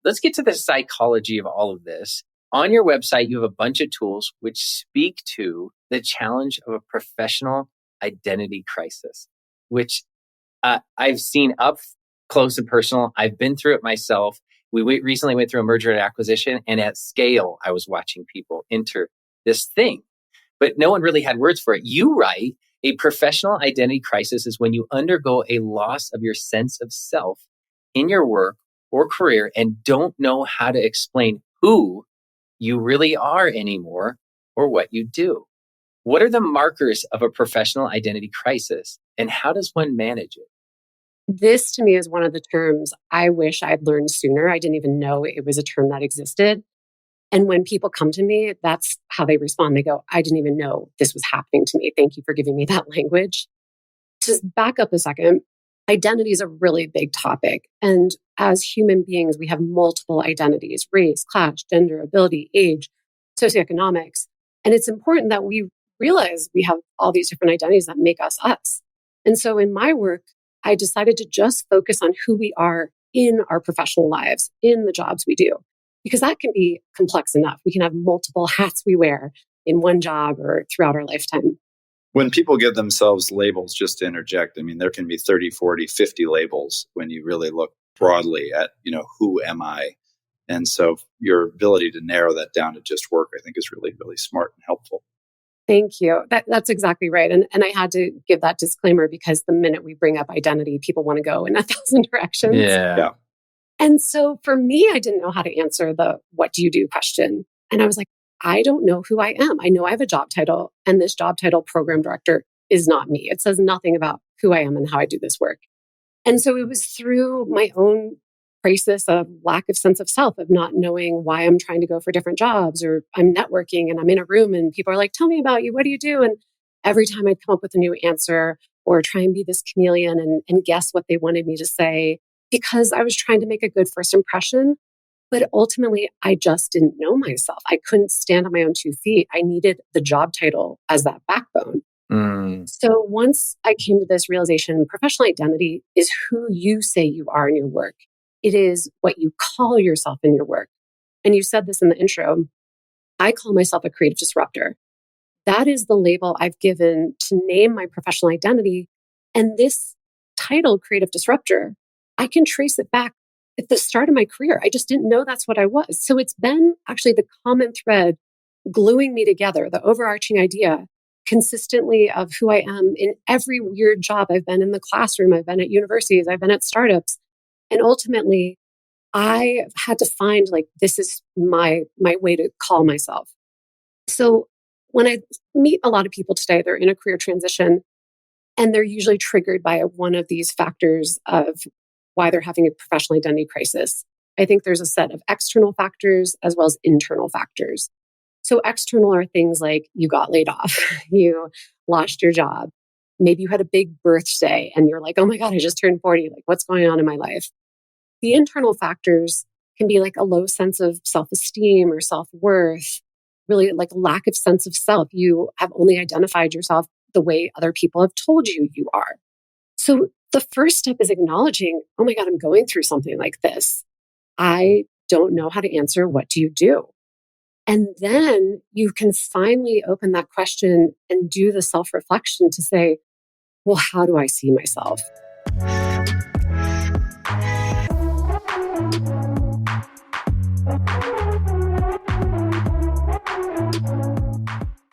let's get to the psychology of all of this. On your website, you have a bunch of tools which speak to the challenge of a professional identity crisis, which I've seen up close and personal. I've been through it myself. We recently went through a merger and acquisition, and at scale, I was watching people enter this thing, but no one really had words for it. You write, a professional identity crisis is when you undergo a loss of your sense of self in your work or career and don't know how to explain who you really are anymore or what you do. What are the markers of a professional identity crisis, and how does one manage it? This to me is one of the terms I wish I'd learned sooner. I didn't even know it was a term that existed. And when people come to me, that's how they respond. They go, I didn't even know this was happening to me. Thank you for giving me that language. Just back up a second. Identity is a really big topic. And as human beings, we have multiple identities: race, class, gender, ability, age, socioeconomics. And it's important that we realize we have all these different identities that make us us. And so in my work, I decided to just focus on who we are in our professional lives, in the jobs we do, because that can be complex enough. We can have multiple hats we wear in one job or throughout our lifetime. When people give themselves labels, just to interject, I mean, there can be 30, 40, 50 labels when you really look broadly at, who am I? And so your ability to narrow that down to just work, I think, is really, really smart and helpful. Thank you. That's exactly right. And I had to give that disclaimer because the minute we bring up identity, people want to go in 1,000 directions. Yeah. And so for me, I didn't know how to answer the what do you do question. And I was like, I don't know who I am. I know I have a job title, and this job title, program director, is not me. It says nothing about who I am and how I do this work. And so it was through my own crisis of lack of sense of self, of not knowing why I'm trying to go for different jobs, or I'm networking and I'm in a room and people are like, tell me about you. What do you do? And every time I'd come up with a new answer or try and be this chameleon and guess what they wanted me to say, because I was trying to make a good first impression. But ultimately, I just didn't know myself. I couldn't stand on my own 2 feet. I needed the job title as that backbone. So once I came to this realization, professional identity is who you say you are in your work. It is what you call yourself in your work. And you said this in the intro. I call myself a creative disruptor. That is the label I've given to name my professional identity. And this title, creative disruptor, I can trace it back at the start of my career. I just didn't know that's what I was. So it's been actually the common thread gluing me together, the overarching idea consistently of who I am in every weird job I've been in: the classroom, I've been at universities, I've been at startups. And ultimately, I had to find this is my way to call myself. So when I meet a lot of people today, they're in a career transition, and they're usually triggered by one of these factors of why they're having a professional identity crisis. I think there's a set of external factors as well as internal factors. So external are things like you got laid off, you lost your job, maybe you had a big birthday and you're like, oh my God, I just turned 40. What's going on in my life? The internal factors can be a low sense of self-esteem or self-worth, really a lack of sense of self. You have only identified yourself the way other people have told you you are. So the first step is acknowledging, oh my God, I'm going through something like this. I don't know how to answer. What do you do? And then you can finally open that question and do the self-reflection to say, well, how do I see myself?